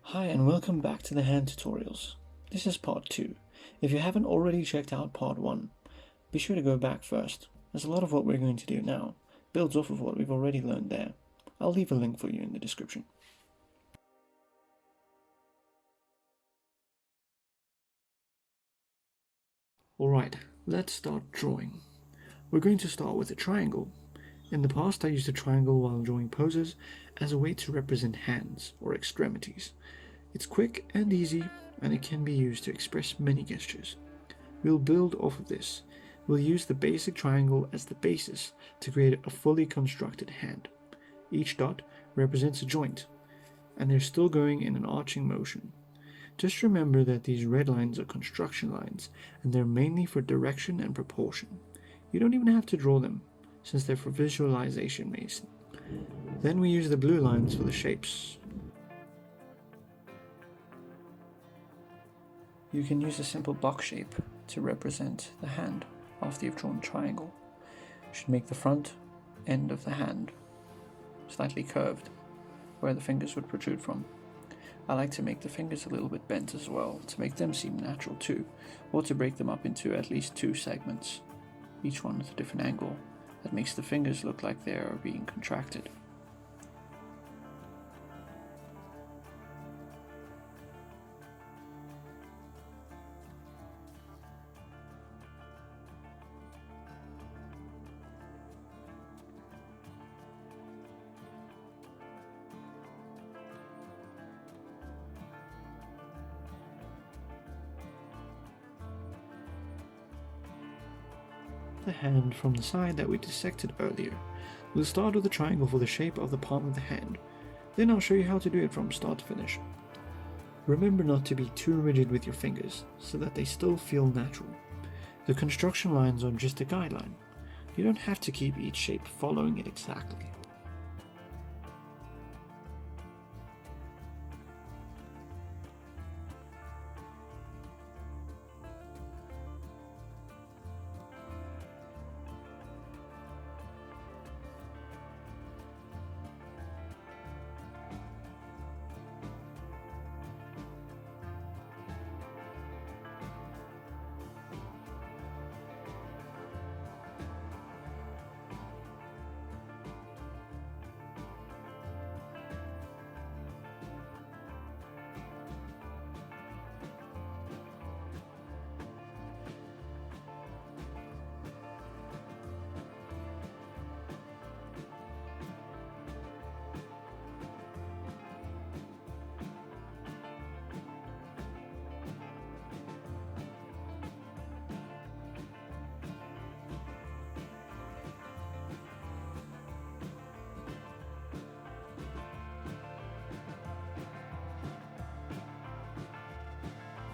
Hi and welcome back to the hand tutorials. This is part 2. If you haven't already checked out part 1, be sure to go back first, as a lot of what we're going to do now builds off of what we've already learned there. I'll leave a link for you in the description. Alright, let's start drawing. We're going to start with a triangle. In the past I used a triangle while drawing poses as a way to represent hands or extremities. It's quick and easy, and it can be used to express many gestures. We'll build off of this. We'll use the basic triangle as the basis to create a fully constructed hand. Each dot represents a joint, and they're still going in an arching motion. Just remember that these red lines are construction lines, and they're mainly for direction and proportion. You don't even have to draw them, since they're for visualization based. Then we use the blue lines for the shapes. You can use a simple box shape to represent the hand after you've drawn a triangle. You should make the front end of the hand slightly curved, where the fingers would protrude from. I like to make the fingers a little bit bent as well, to make them seem natural too, or to break them up into at least 2 segments, each one with a different angle. That makes the fingers look like they are being contracted. The hand from the side that we dissected earlier. We'll start with a triangle for the shape of the palm of the hand. Then I'll show you how to do it from start to finish. Remember not to be too rigid with your fingers, so that they still feel natural. The construction lines are just a guideline. You don't have to keep each shape following it exactly.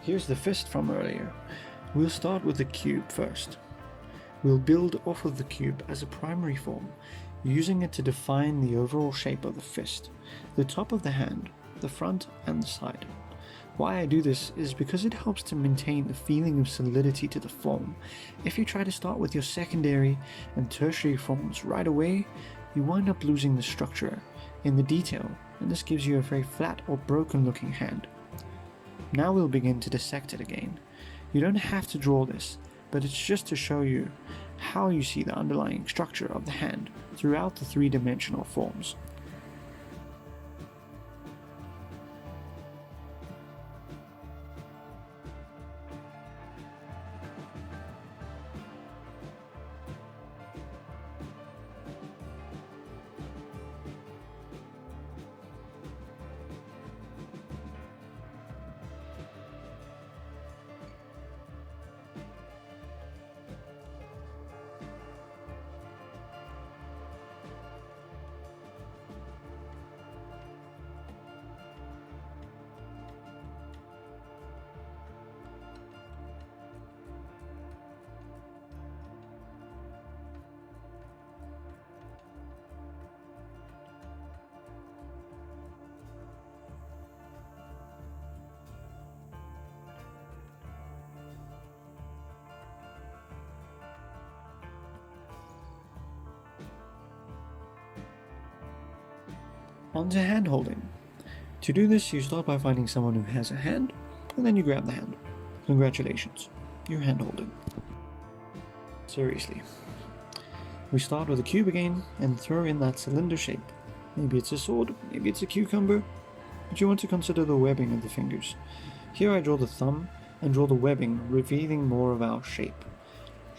Here's the fist from earlier. We'll start with the cube first. We'll build off of the cube as a primary form, using it to define the overall shape of the fist, the top of the hand, the front and the side. Why I do this is because it helps to maintain the feeling of solidity to the form. If you try to start with your secondary and tertiary forms right away, you wind up losing the structure in the detail, and this gives you a very flat or broken looking hand. Now we'll begin to dissect it again. You don't have to draw this, but it's just to show you how you see the underlying structure of the hand throughout the 3-dimensional forms. On to handholding. To do this, you start by finding someone who has a hand, and then you grab the hand. Congratulations, you're hand-holding. Seriously. We start with a cube again, and throw in that cylinder shape. Maybe it's a sword, maybe it's a cucumber, but you want to consider the webbing of the fingers. Here I draw the thumb, and draw the webbing, revealing more of our shape.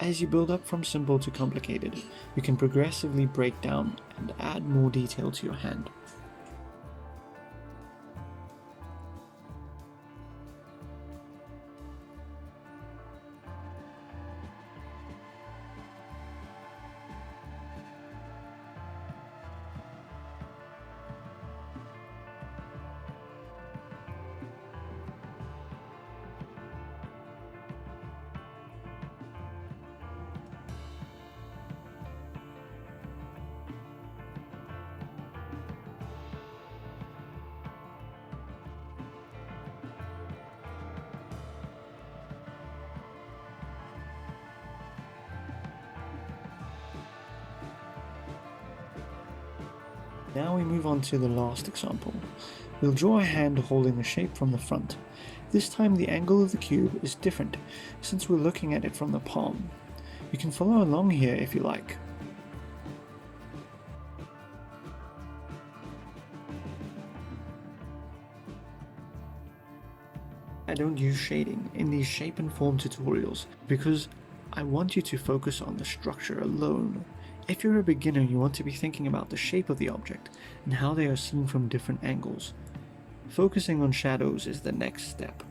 As you build up from simple to complicated, you can progressively break down and add more detail to your hand. Now we move on to the last example. We'll draw a hand holding a shape from the front. This time the angle of the cube is different, since we're looking at it from the palm. You can follow along here if you like. I don't use shading in these shape and form tutorials because I want you to focus on the structure alone. If you're a beginner, you want to be thinking about the shape of the object and how they are seen from different angles. Focusing on shadows is the next step.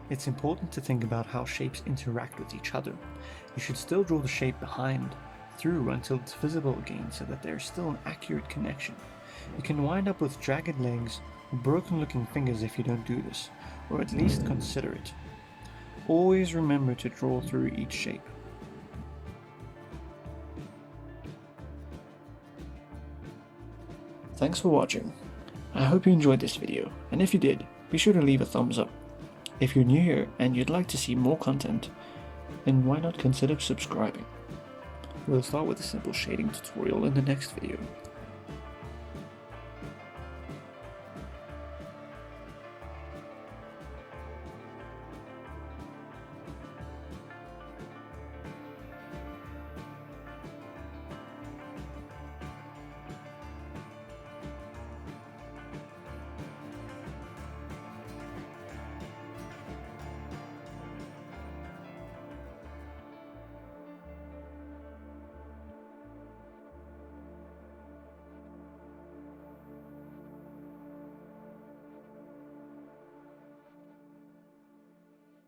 It's important to think about how shapes interact with each other. You should still draw the shape behind, through until it's visible again so that there's still an accurate connection. You can wind up with jagged legs or broken looking fingers if you don't do this, or at least consider it. Always remember to draw through each shape. Thanks for watching. I hope you enjoyed this video, and if you did, be sure to leave a thumbs up. If you're new here and you'd like to see more content, then why not consider subscribing? We'll start with a simple shading tutorial in the next video.